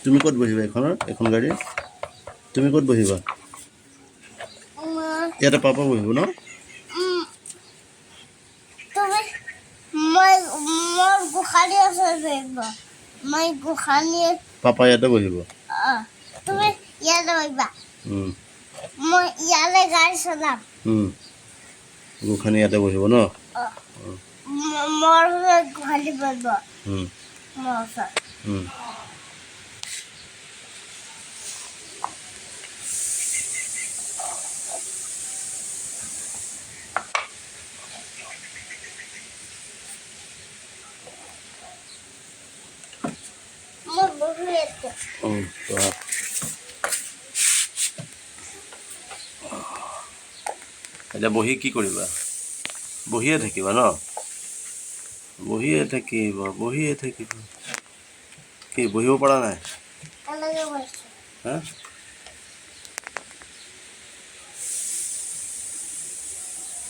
তুমি ক'ত বহিবা এখন গাড়ী তুমি ক'ত বহিবা ইয়াতে পাপা বহিব ন পাপা ইয়াতে বহিব তুমি ইয়াতে বহিবা হুম মই ইয়ালে গাড়ী চলাম গোখানি ইয়াতে বহিব ন মোৰ গোহালি বহিব মোৰ ওচৰত এতিয়া বহি কি কৰিবা বহিয়ে থাকিবা ন বহিয়ে থাকিবা কি বহিব পৰা নাই এনেকে বহিছো হা